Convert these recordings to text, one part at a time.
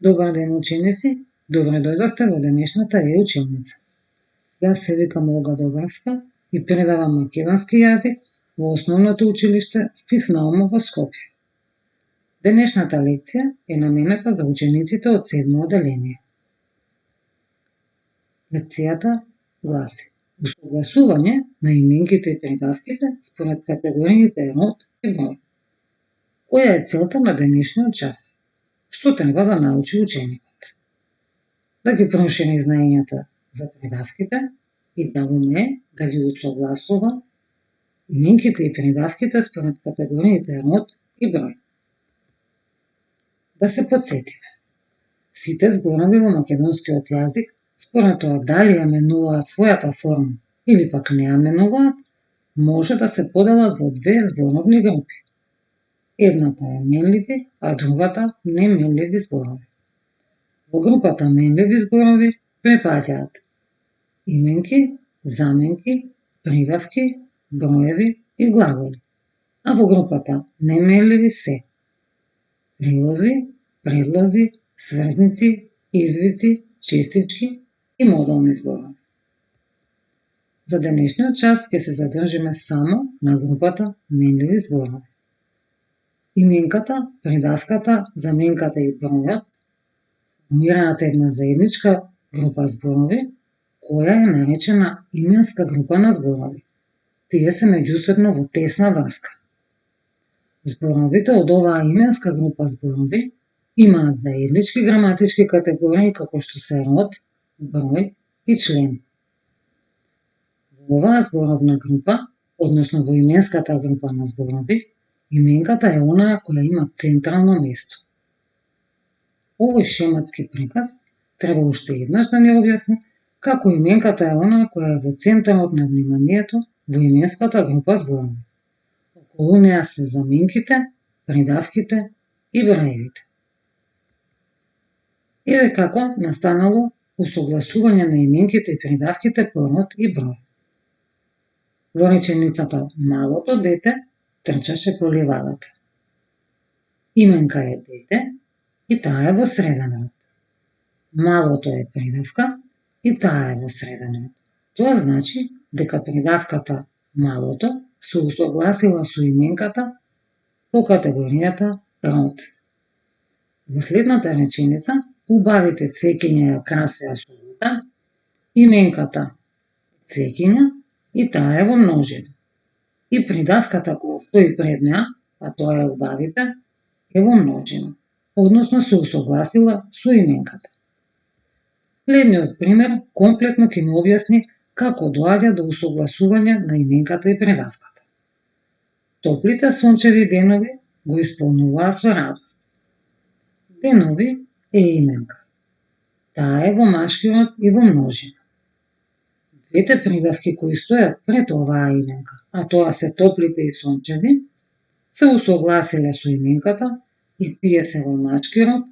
Добар ден, ученици! Добро дојдовте во денешната училница. Јас се викам Олга Добравска и предавам македонски јазик во Основното училиште Стив Наумов во Скопје. Денешната лекција е наменета за учениците од 7 оделение. Лекцијата гласи: усогласување на именките и придавките според категориите род и број. Која е целта на денешниот час? Што треба да научи ученикот? Да ги прошири знаењата за придавките и да уме да ги усогласува именките и придавките според категориите род и број. Да се потсетиме. Сите зборови во македонскиот јазик, според тоа дали ја менуваат својата форма или пак не ја менуваат, може да се поделат во две зборовни групи. Едната е менливи, а другата неменливи зборови. Во групата менливи зборови припаѓаат именки, заменки, придавки, броеви и глаголи, а во групата неменливи се прилози, предлози, сврзници, извици, честички и модални зборови. За денешниот час ќе се задржиме само на групата менливи зборови. Именката, придавката, заменката и бројот формираат една заедничка група зборови, која е наречена именска група на зборови. Тие се меѓусебно во тесна врска. Зборовите од оваа именска група зборови имаат заеднички граматички категории како што се род, број и член. Во оваа зборовна група, односно во именската група на зборови, именката е онаа која има централно место. Овој шематски приказ треба уште еднаш да ни објасни како именката е онаа која е во центарот на вниманието во именската група зборови. Околу неа се заменките, придавките и броевите. Еве како настанало усогласување на именките и придавките по род и број. Во реченицата малото дете трчаше по ливадата. Именка е дете и таа е во среден род. Малото е придавка и таа е во среден род. Тоа значи дека придавката малото се усогласила со именката по категоријата род. Во следната реченица убавите цвеќиња ја красеа солата, именката цвеќиња и таа е во множина. И придавката која стои пред неа, а тоа е убавите, е во множина, односно се усогласила со именката. Следниот пример комплетно ќе ни објасни како доаѓа до усогласување на именката и придавката. Топлите сончеви денови го исполнуваат со радост. Денови е именка. Таа е во машки род и во множина. Двете придавки кои стојат пред оваа именка, а тоа се топлите и сончеви, се усогласиле со именката и тие се во мачки род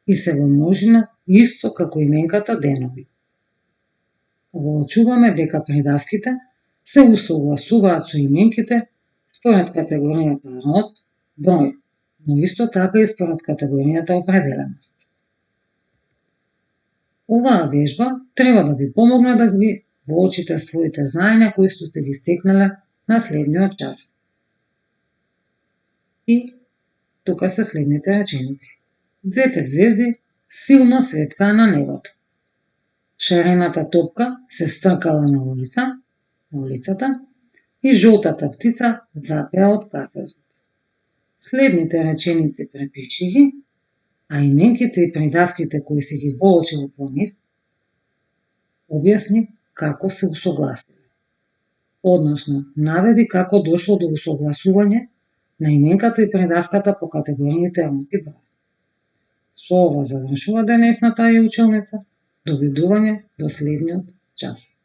и се во множина исто како именката денови. Воочуваме дека придавките се усогласуваат со именките според категоријата род, број, но исто така и според категоријата определеност. Оваа вежба треба да ви помогне да ги воочите своите знаења кои сте ги стекнале на следниот час. И тука се следните реченици. Двете ѕвезди силно светкаа на небото. Шарената топка се стркала на улицата и жолтата птица запеа од кафезот. Следните реченици препиши ги, а именките и придавките кои си ги воочил по нив, објасни како се усогласиле. Односно, наведи како дошло до усогласување на именката и придавката по категориите род и број. Со ова завршува денесната училница. Довидување до следниот час.